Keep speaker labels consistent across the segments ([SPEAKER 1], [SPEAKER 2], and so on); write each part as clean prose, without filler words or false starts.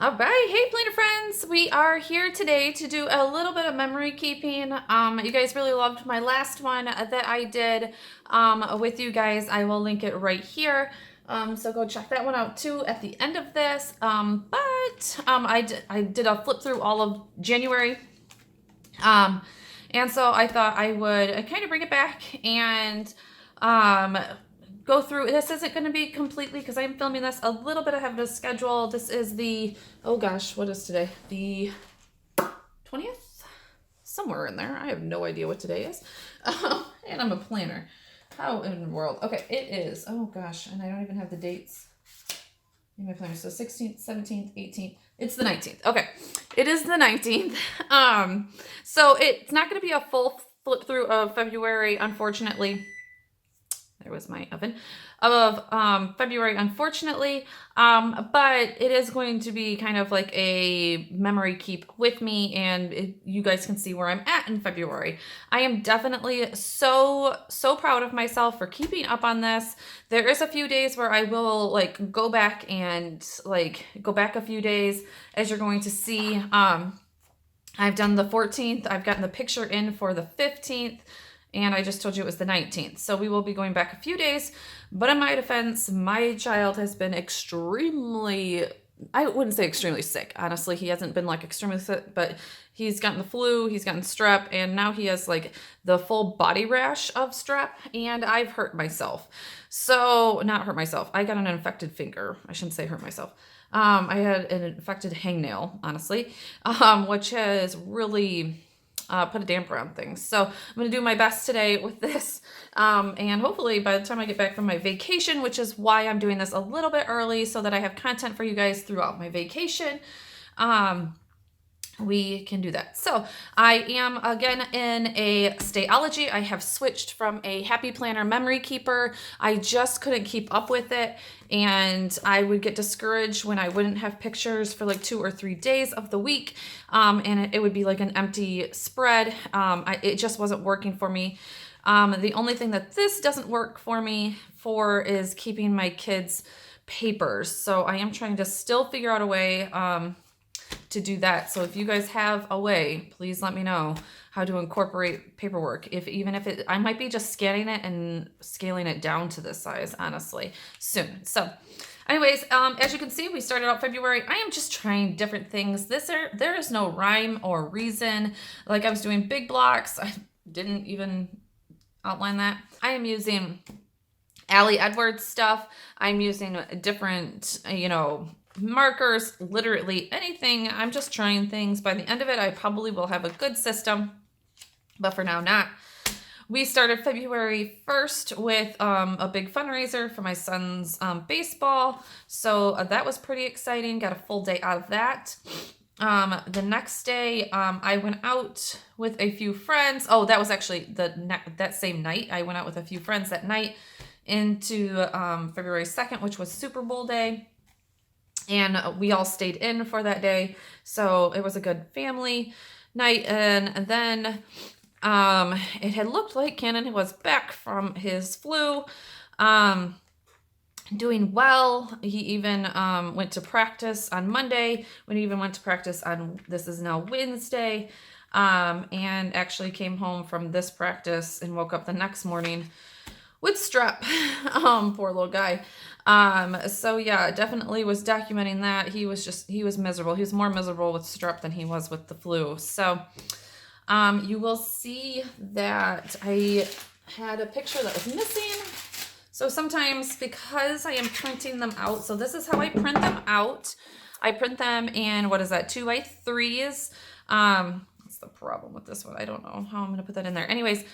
[SPEAKER 1] All right, hey planner friends, we are here today to do a little bit of memory keeping. You guys really loved my last one that I did with you guys. I will link it right here. So go check that one out too at the end of this. I did a flip through all of January. And so I thought I would kind of bring it back and go through. This isn't going to be completely because I'm filming this a little bit ahead of schedule. This is the, oh gosh, what is today? The 20th? Somewhere in there. I have no idea what today is. And I'm a planner. How in the world? Okay, it is. Oh gosh, and I don't even have the dates in my planner. So 16th, 17th, 18th. It's the 19th. Okay, it is the 19th. So it's not going to be a full flip through of February, unfortunately. There was my oven of February, unfortunately. But it is going to be kind of like a memory keep with me, and you guys can see where I'm at in February. I am definitely so proud of myself for keeping up on this. There is a few days where I will like go back a few days, as you're going to see. I've done the 14th. I've gotten the picture in for the 15th. And I just told you it was the 19th. So we will be going back a few days. But in my defense, my child has been extremely, I wouldn't say extremely sick. Honestly, he hasn't been like extremely sick, but he's gotten the flu, he's gotten strep, and now he has like the full body rash of strep, and I've hurt myself. So, not hurt myself. I got an infected finger. I shouldn't say hurt myself. I had an infected hangnail, honestly, which has really put a damper on things. So I'm going to do my best today with this. And hopefully by the time I get back from my vacation, which is why I'm doing this a little bit early so that I have content for you guys throughout my vacation, we can do that. So I am again in a Stalogy. I have switched from a Happy Planner memory keeper. I just couldn't keep up with it, and I would get discouraged when I wouldn't have pictures for like 2 or 3 days of the week, and it would be like an empty spread. It just wasn't working for me. The only thing that this doesn't work for me for is keeping my kids' papers. So I am trying to still figure out a way to do that. So if you guys have a way, please let me know how to incorporate paperwork. Even if I might be just scanning it and scaling it down to this size, honestly, soon. So anyways, as you can see, we started out February. I am just trying different things. There is no rhyme or reason. Like I was doing big blocks. I didn't even outline that. I am using Allie Edwards stuff. I'm using different, markers, literally anything. I'm just trying things. By the end of it, I probably will have a good system, but for now, not. We started February 1st with a big fundraiser for my son's baseball. So that was pretty exciting. Got a full day out of that. The next day, I went out with a few friends. Oh, that was actually that same night. I went out with a few friends that night into February 2nd, which was Super Bowl day. And we all stayed in for that day. So it was a good family night. And then it had looked like Cannon was back from his flu, doing well. He even went to practice on Monday. When he even went to practice on, this is now Wednesday, and actually came home from this practice and woke up the next morning with strep. Poor little guy. So yeah, definitely was documenting that. He was miserable. He was more miserable with strep than he was with the flu. So, you will see that I had a picture that was missing. So sometimes because I am printing them out, so this is how I print them out. I print them in, what is that, 2x3s. What's the problem with this one? I don't know how I'm going to put that in there. Anyways,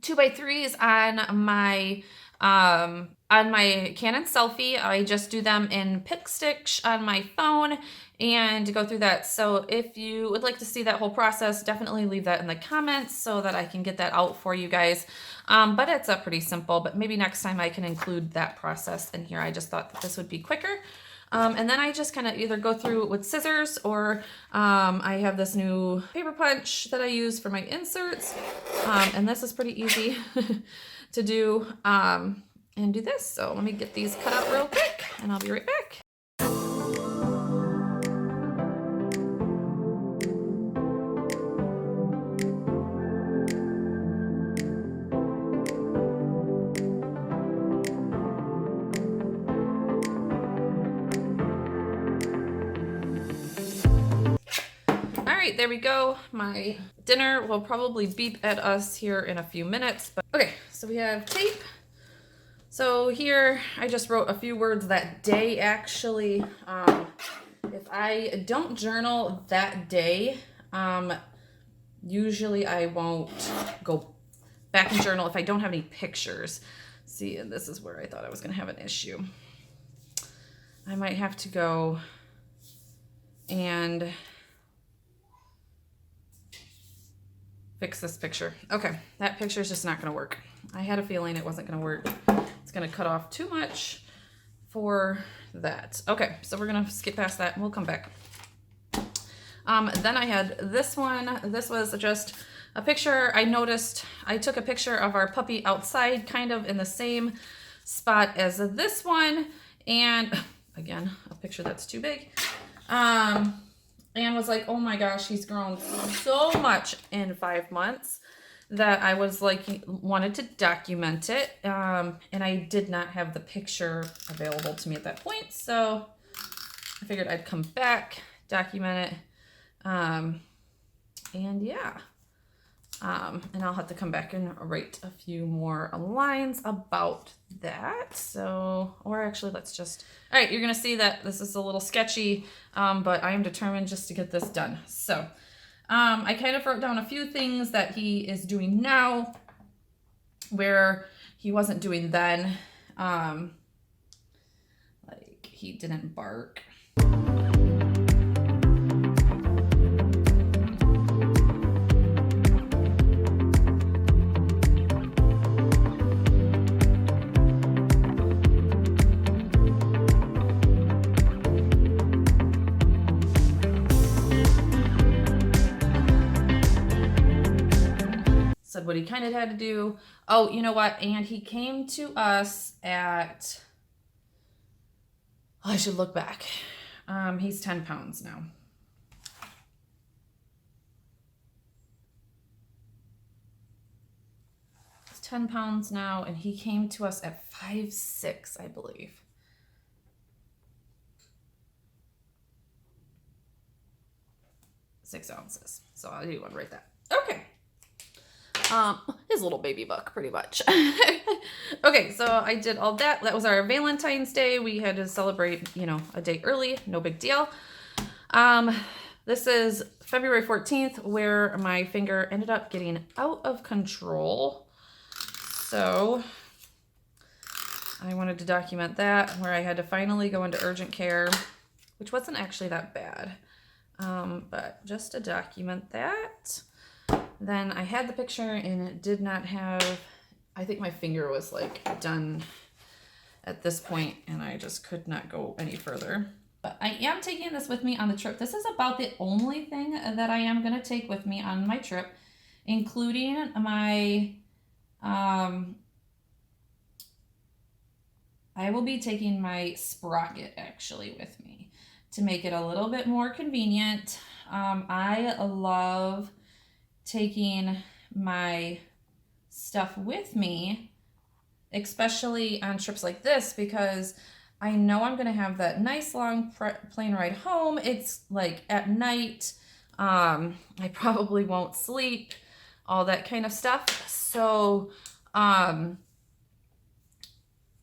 [SPEAKER 1] 2x3s on my Canon selfie. I just do them in pick stitch on my phone and go through that. So if you would like to see that whole process, definitely leave that in the comments so that I can get that out for you guys. But it's pretty simple, but maybe next time I can include that process in here. I just thought that this would be quicker. And then I just kind of either go through with scissors or I have this new paper punch that I use for my inserts. And this is pretty easy to do and do this. So let me get these cut out real quick and I'll be right back. right, there we go. My dinner will probably beep at us here in a few minutes. But okay, so we have tape. So here I just wrote a few words that day actually. If I don't journal that day, usually I won't go back and journal if I don't have any pictures. See, and this is where I thought I was going to have an issue. I might have to go and fix this picture. Okay, that picture is just not going to work. I had a feeling it wasn't going to work. It's going to cut off too much for that. Okay, so we're going to skip past that and we'll come back. Then I had this one. This was just a picture. I noticed I took a picture of our puppy outside, kind of in the same spot as this one. And again, a picture that's too big. And was like, oh my gosh, he's grown so much in 5 months that I was like, wanted to document it. And I did not have the picture available to me at that point. So I figured I'd come back, document it. And yeah. And I'll have to come back and write a few more lines about that. So, or actually let's just, all right, you're going to see that this is a little sketchy, but I am determined just to get this done. So, I kind of wrote down a few things that he is doing now where he wasn't doing then. Like he didn't bark. What he kind of had to do. Oh, you know what? And he came to us at, oh, I should look back. He's 10 pounds now. He's 10 pounds now, and he came to us at 5'6", I believe. Six ounces. So I'll do one right there. Okay. His little baby buck, pretty much. Okay, so I did all that. That was our Valentine's Day. We had to celebrate, you know, a day early. No big deal. This is February 14th, where my finger ended up getting out of control. So I wanted to document that, where I had to finally go into urgent care, which wasn't actually that bad. But just to document that. Then I had the picture and it did not have, I think my finger was like done at this point and I just could not go any further. But I am taking this with me on the trip. This is about the only thing that I am going to take with me on my trip, including my, I will be taking my sprocket actually with me to make it a little bit more convenient. I love taking my stuff with me, especially on trips like this, because I know I'm going to have that nice long plane ride home. It's like at night. I probably won't sleep, all that kind of stuff. So,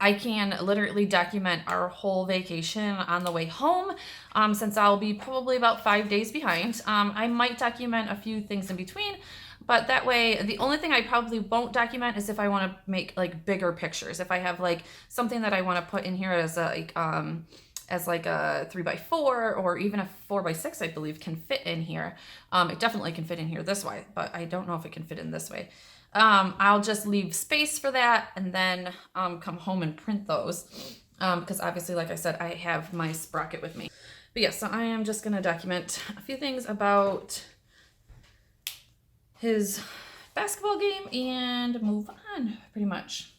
[SPEAKER 1] I can literally document our whole vacation on the way home, since I'll be probably about 5 days behind. I might document a few things in between, but that way, the only thing I probably won't document is if I want to make like bigger pictures. If I have like something that I want to put in here as a, like a 3x4 or even a 4x6, I believe can fit in here. It definitely can fit in here this way, but I don't know if it can fit in this way. I'll just leave space for that and then come home and print those, because obviously, like I said, I have my sprocket with me. But yes, so I am just going to document a few things about his basketball game and move on, pretty much.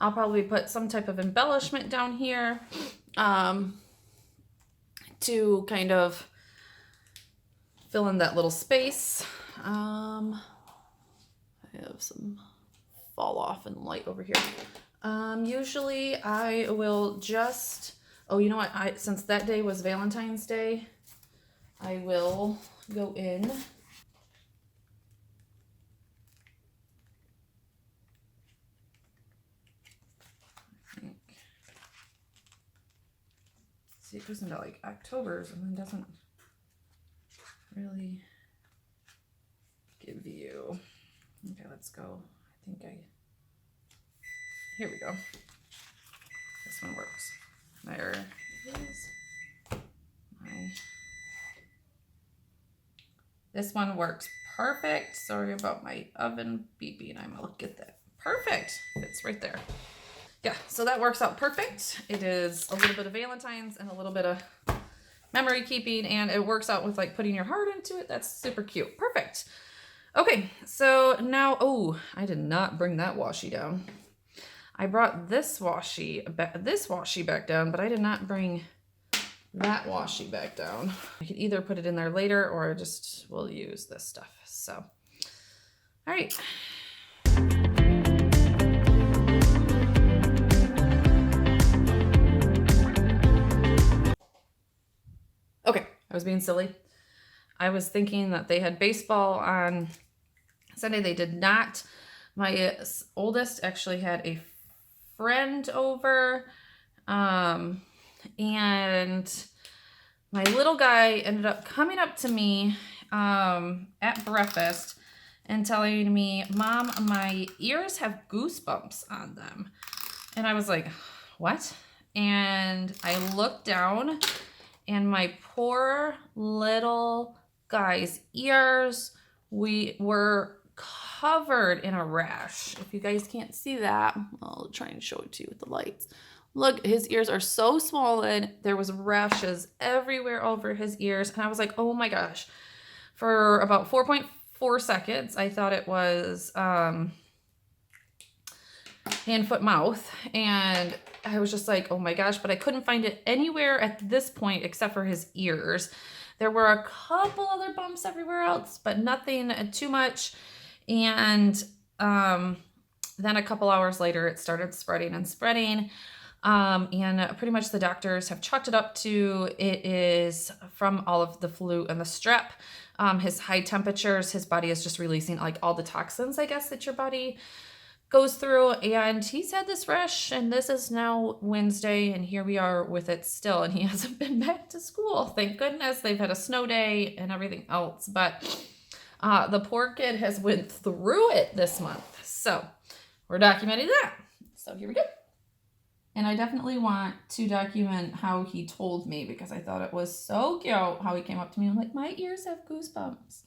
[SPEAKER 1] I'll probably put some type of embellishment down here. to kind of fill in that little space. I have some fall off and light over here. Usually I will just, oh, you know what? Since that day was Valentine's Day, I will go in. See, it goes into like October's and then doesn't really give you. Okay, let's go. Here we go. This one works. There is this one works perfect. Sorry about my oven beeping. I'm gonna look at that. Perfect. It's right there. Yeah, so that works out perfect. It is a little bit of Valentine's and a little bit of memory keeping, and it works out with like putting your heart into it. That's super cute. Perfect. Okay, so now, oh, I did not bring that washi down. I brought this washi back down, but I did not bring that washi back down. I could either put it in there later or I just will use this stuff. So, all right. Okay, I was being silly. I was thinking that they had baseball on Sunday. They did not. My oldest actually had a friend over, and my little guy ended up coming up to me at breakfast and telling me, "Mom, my ears have goosebumps on them." And I was like, "What?" And I looked down, and my poor little guy's ears, we were covered in a rash. If you guys can't see that, I'll try and show it to you with the lights. Look, his ears are so swollen. There was rashes everywhere over his ears. And I was like, oh my gosh. For about 4.4 seconds, I thought it was hand, foot, mouth. And I was just like, oh my gosh. But I couldn't find it anywhere at this point except for his ears. There were a couple other bumps everywhere else, but nothing too much. And then a couple hours later, it started spreading and spreading. And pretty much the doctors have chalked it up to it is from all of the flu and the strep. His high temperatures, his body is just releasing like all the toxins, I guess, that your body goes through. And he's had this rash, and this is now Wednesday, and here we are with it still. And he hasn't been back to school. Thank goodness. They've had a snow day and everything else. But the poor kid has went through it this month. So we're documenting that. So here we go. And I definitely want to document how he told me, because I thought it was so cute how he came up to me and like, my ears have goosebumps.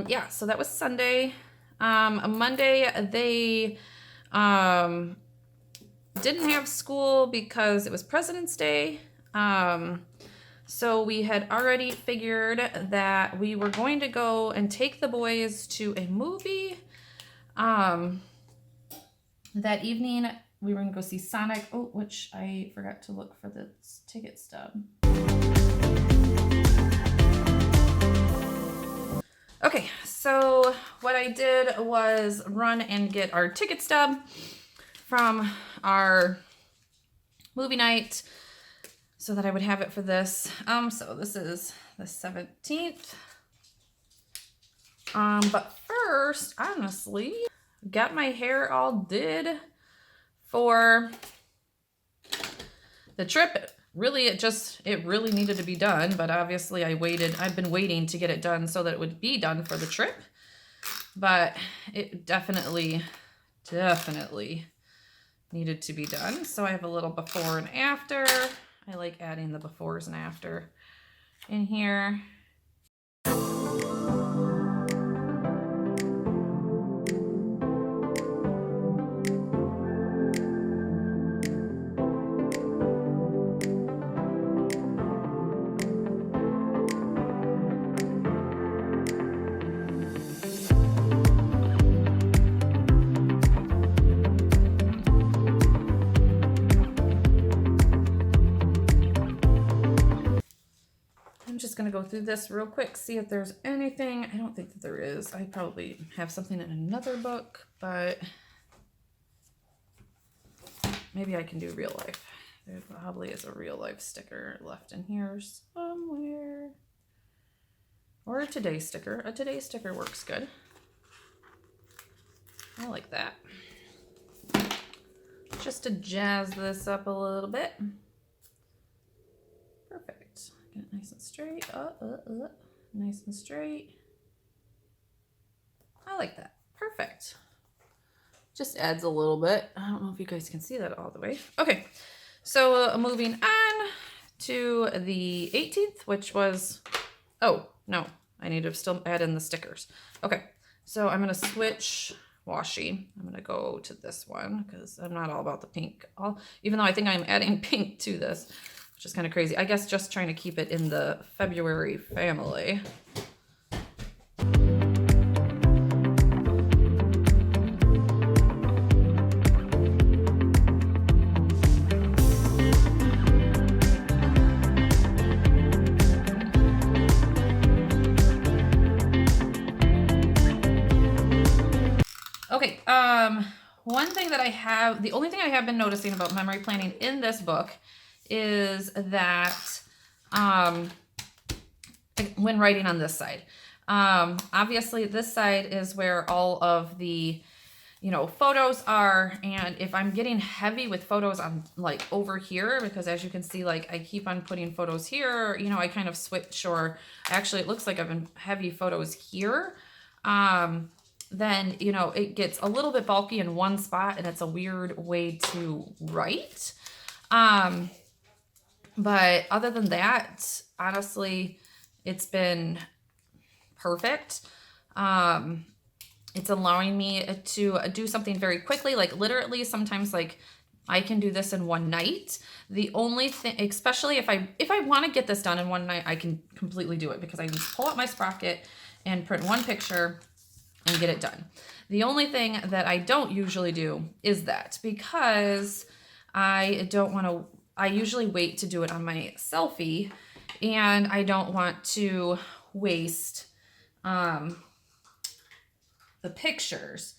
[SPEAKER 1] Yeah, so that was Sunday. Monday, they didn't have school because it was President's Day. So we had already figured that we were going to go and take the boys to a movie. That evening, we were going to go see Sonic. Oh, which I forgot to look for the ticket stub. Okay, so what I did was run and get our ticket stub from our movie night so that I would have it for this. So this is the 17th. But first, honestly, got my hair all did for the trip. Really, it really needed to be done, but obviously I've been waiting to get it done so that it would be done for the trip. But it definitely needed to be done. So I have a little before and after. I like adding the befores and after in here. I'm just going to go through this real quick, see if there's anything. I don't think that there is. I probably have something in another book, but maybe I can do real life. There probably is a real life sticker left in here somewhere. Or a today sticker. A today sticker works good. I like that. Just to jazz this up a little bit. Perfect. Get it nice and straight. Nice and straight. I like that. Perfect. Just adds a little bit. I don't know if you guys can see that all the way. Okay. So moving on to the 18th, which was, oh, no. I need to still add in the stickers. Okay. So I'm going to switch washi. I'm going to go to this one because I'm not all about the pink. Even though I think I'm adding pink to this, which is kind of crazy. I guess just trying to keep it in the February family. Okay, one thing that the only thing I have been noticing about memory planning in this book is that, when writing on this side, obviously this side is where all of the, photos are, and if I'm getting heavy with photos on like over here, because as you can see, like I keep on putting photos here, I kind of switch, or actually it looks like I've been heavy photos here. Then, it gets a little bit bulky in one spot and it's a weird way to write. But other than that, honestly, it's been perfect. It's allowing me to do something very quickly, like literally sometimes like I can do this in one night. The only thing, especially if I want to get this done in one night, I can completely do it because I can just pull up my sprocket and print one picture and get it done. The only thing that I don't usually do is that, because I usually wait to do it on my selfie, and I don't want to waste the pictures.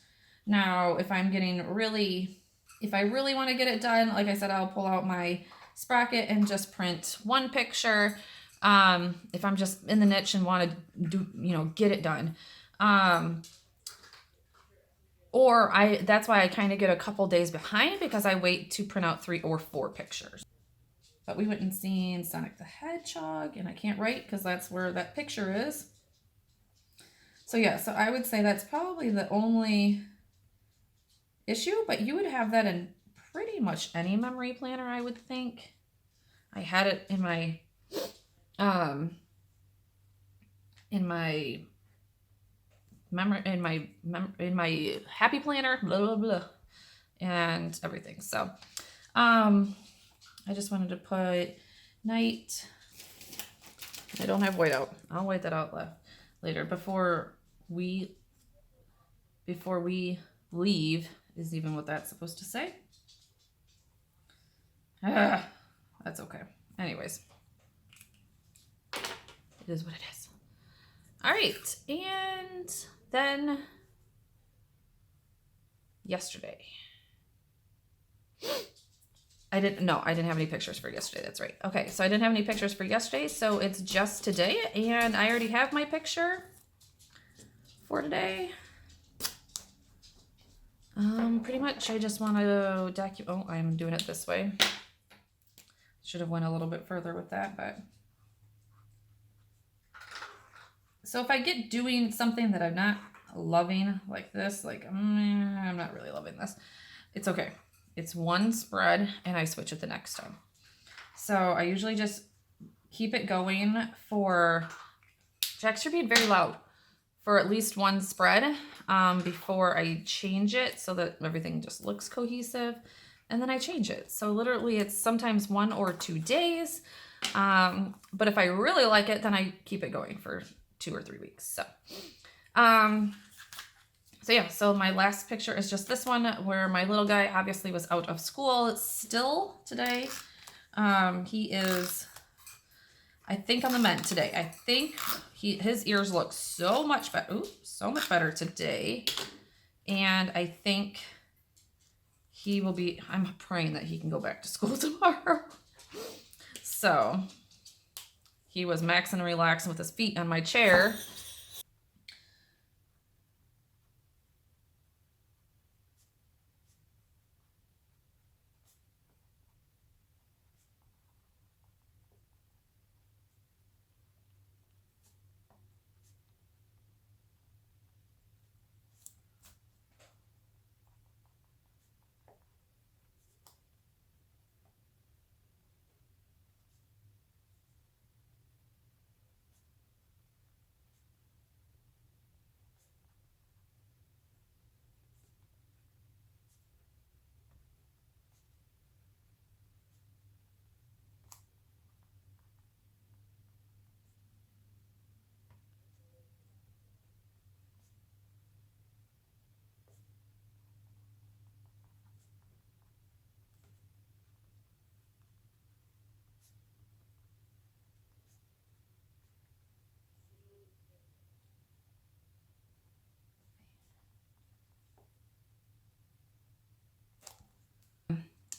[SPEAKER 1] Now, if I really want to get it done, like I said, I'll pull out my sprocket and just print one picture. If I'm just in the niche and want to do, get it done. That's why I kind of get a couple days behind, because I wait to print out 3 or 4 pictures. But we went and seen Sonic the Hedgehog, and I can't write because that's where that picture is. So yeah, so I would say that's probably the only issue, but you would have that in pretty much any memory planner, I would think. I had it in my in my happy planner, blah blah blah, and everything. So I just wanted to put night. I don't have white out. I'll white that out later. Before we leave is even what that's supposed to say. That's okay. Anyways, it is what it is. All right, and then yesterday. I didn't have any pictures for yesterday. That's right. Okay, so I didn't have any pictures for yesterday, so it's just today, and I already have my picture for today. Pretty much I just want to document. Oh, I'm doing it this way. Should have went a little bit further with that, but so if I get doing something that I'm not loving like this, like I'm not really loving this, it's okay. It's one spread and I switch it the next time. So I usually just keep it going for, Jax, you're being very loud, for at least one spread before I change it so that everything just looks cohesive. And then I change it. So literally it's sometimes 1 or 2 days. But if I really like it, then I keep it going for 2 or 3 weeks. So yeah, so my last picture is just this one where my little guy obviously was out of school still today. He is, I think, on the mend today. I think his ears look so much better today. And I think he will be, I'm praying that he can go back to school tomorrow. So he was maxing and relaxing with his feet on my chair.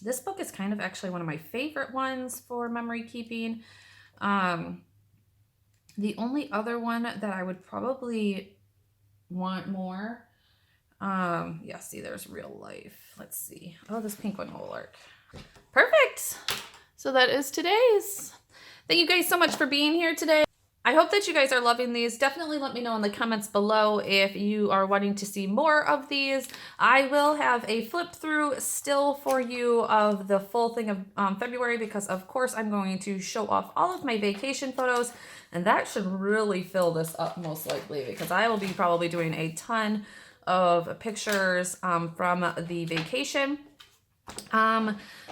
[SPEAKER 1] This book is kind of actually one of my favorite ones for memory keeping. The only other one that I would probably want more, yeah, see, there's real life. Let's see. Oh, this pink one will work. Perfect. So that is today's. Thank you guys so much for being here today. I hope that you guys are loving these. Definitely let me know in the comments below if you are wanting to see more of these. I will have a flip through still for you of the full thing of February, because of course I'm going to show off all of my vacation photos, and that should really fill this up most likely, because I will be probably doing a ton of pictures from the vacation.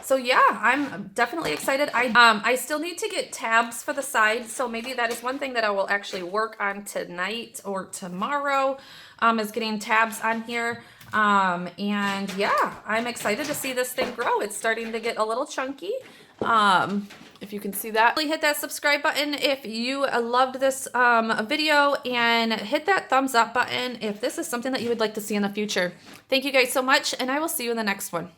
[SPEAKER 1] So yeah, I'm definitely excited. I still need to get tabs for the side, so maybe that is one thing that I will actually work on tonight or tomorrow, is getting tabs on here. And yeah, I'm excited to see this thing grow. It's starting to get a little chunky. If you can see that. Really hit that subscribe button if you loved this video, and hit that thumbs up button if this is something that you would like to see in the future. Thank you guys so much, and I will see you in the next one.